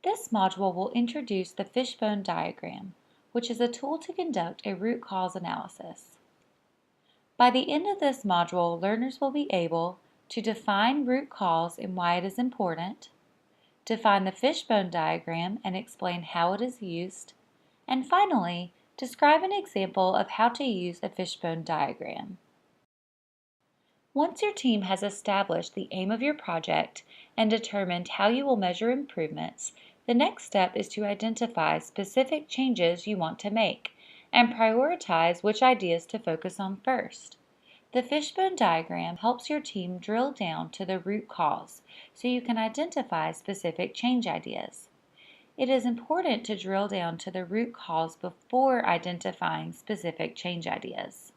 This module will introduce the Fishbone Diagram, which is a tool to conduct a root cause analysis. By the end of this module, learners will be able to define root cause and why it is important, define the Fishbone Diagram and explain how it is used, and finally, describe an example of how to use a Fishbone Diagram. Once your team has established the aim of your project and determined how you will measure improvements, the next step is to identify specific changes you want to make and prioritize which ideas to focus on first. The Fishbone Diagram helps your team drill down to the root cause so you can identify specific change ideas. It is important to drill down to the root cause before identifying specific change ideas.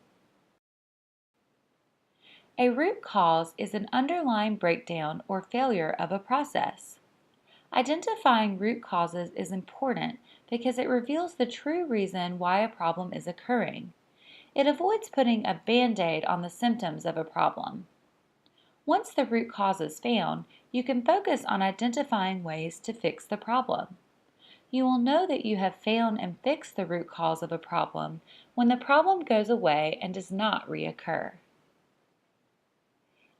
A root cause is an underlying breakdown or failure of a process. Identifying root causes is important because it reveals the true reason why a problem is occurring. It avoids putting a band-aid on the symptoms of a problem. Once the root cause is found, you can focus on identifying ways to fix the problem. You will know that you have found and fixed the root cause of a problem when the problem goes away and does not reoccur.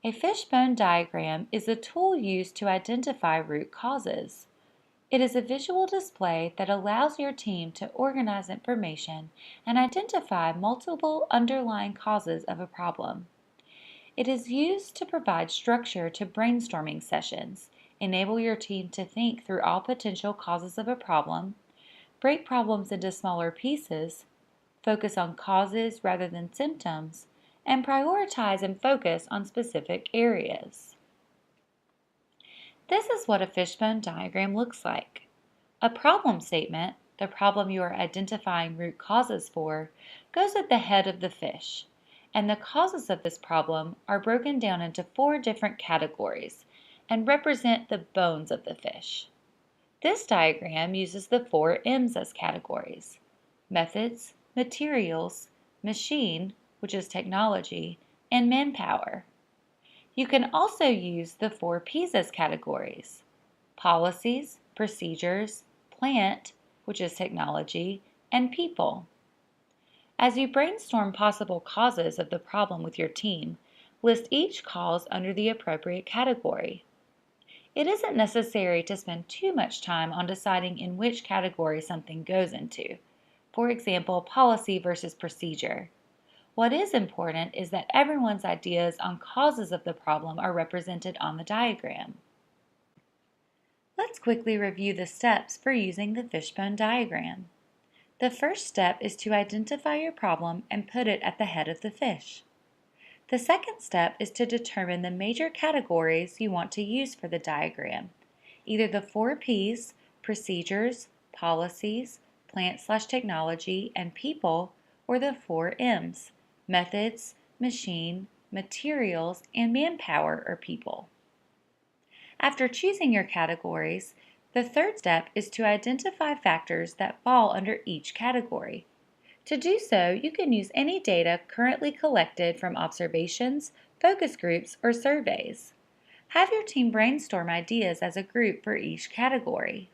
A fishbone diagram is a tool used to identify root causes. It is a visual display that allows your team to organize information and identify multiple underlying causes of a problem. It is used to provide structure to brainstorming sessions, enable your team to think through all potential causes of a problem, break problems into smaller pieces, focus on causes rather than symptoms, and prioritize and focus on specific areas. This is what a fishbone diagram looks like. A problem statement, the problem you are identifying root causes for, goes at the head of the fish, and the causes of this problem are broken down into 4 different categories and represent the bones of the fish. This diagram uses the 4 M's as categories: methods, materials, machine, which is technology, and manpower. You can also use the 4 P's as categories: policies, procedures, plant, which is technology, and people. As you brainstorm possible causes of the problem with your team, list each cause under the appropriate category. It isn't necessary to spend too much time on deciding in which category something goes into. For example, policy versus procedure. What is important is that everyone's ideas on causes of the problem are represented on the diagram. Let's quickly review the steps for using the fishbone diagram. The first step is to identify your problem and put it at the head of the fish. The second step is to determine the major categories you want to use for the diagram, either the 4 P's, procedures, policies, plant/technology, and people, or the 4 M's, methods, machine, materials, and manpower or people. After choosing your categories, the third step is to identify factors that fall under each category. To do so, you can use any data currently collected from observations, focus groups, or surveys. Have your team brainstorm ideas as a group for each category.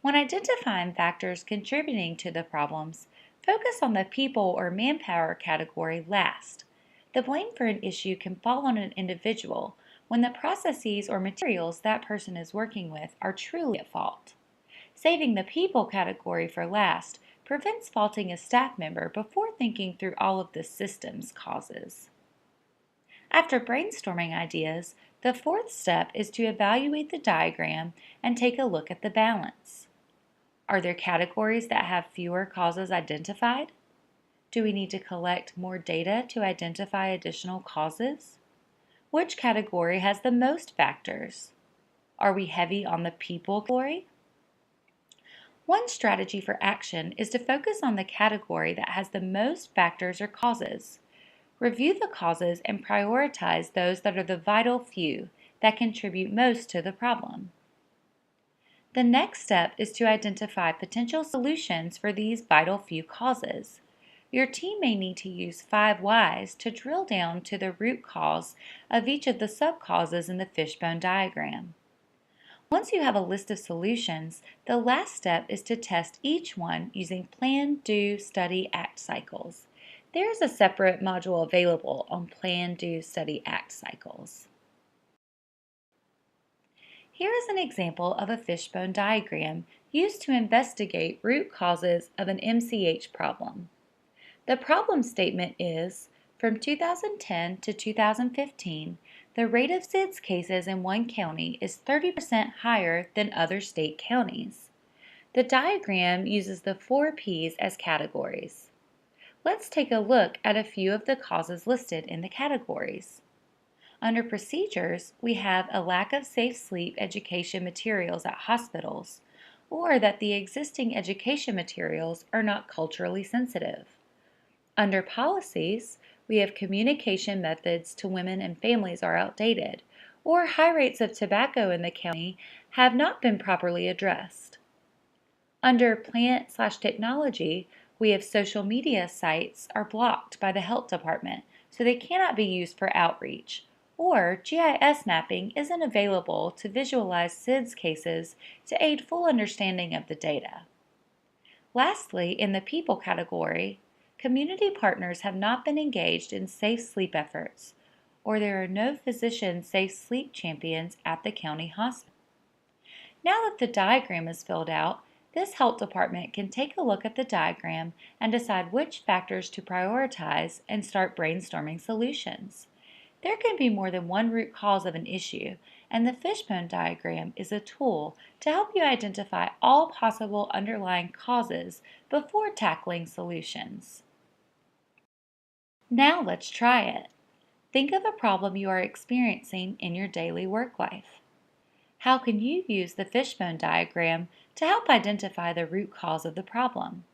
When identifying factors contributing to the problems, focus on the people or manpower category last. The blame for an issue can fall on an individual when the processes or materials that person is working with are truly at fault. Saving the people category for last prevents faulting a staff member before thinking through all of the system's causes. After brainstorming ideas, the fourth step is to evaluate the diagram and take a look at the balance. Are there categories that have fewer causes identified? Do we need to collect more data to identify additional causes? Which category has the most factors? Are we heavy on the people category? One strategy for action is to focus on the category that has the most factors or causes. Review the causes and prioritize those that are the vital few that contribute most to the problem. The next step is to identify potential solutions for these vital few causes. Your team may need to use 5 whys to drill down to the root cause of each of the sub-causes in the fishbone diagram. Once you have a list of solutions, the last step is to test each one using Plan, Do, Study, Act cycles. There is a separate module available on Plan, Do, Study, Act cycles. Here is an example of a fishbone diagram used to investigate root causes of an MCH problem. The problem statement is, from 2010 to 2015, the rate of SIDS cases in one county is 30% higher than other state counties. The diagram uses the 4 P's as categories. Let's take a look at a few of the causes listed in the categories. Under procedures, we have a lack of safe sleep education materials at hospitals, or that the existing education materials are not culturally sensitive. Under policies, we have communication methods to women and families are outdated, or high rates of tobacco in the county have not been properly addressed. Under plant/technology, we have social media sites are blocked by the health department, so they cannot be used for outreach, or GIS mapping isn't available to visualize SIDS cases to aid full understanding of the data. Lastly, in the people category, community partners have not been engaged in safe sleep efforts, or there are no physician safe sleep champions at the county hospital. Now that the diagram is filled out, this health department can take a look at the diagram and decide which factors to prioritize and start brainstorming solutions. There can be more than one root cause of an issue, and the fishbone diagram is a tool to help you identify all possible underlying causes before tackling solutions. Now let's try it. Think of a problem you are experiencing in your daily work life. How can you use the fishbone diagram to help identify the root cause of the problem?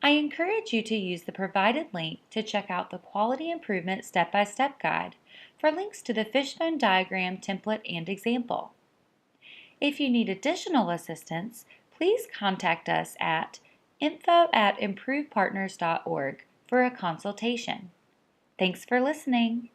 I encourage you to use the provided link to check out the Quality Improvement Step-by-Step Guide for links to the fishbone diagram template and example. If you need additional assistance, please contact us at info@improvepartners.org for a consultation. Thanks for listening.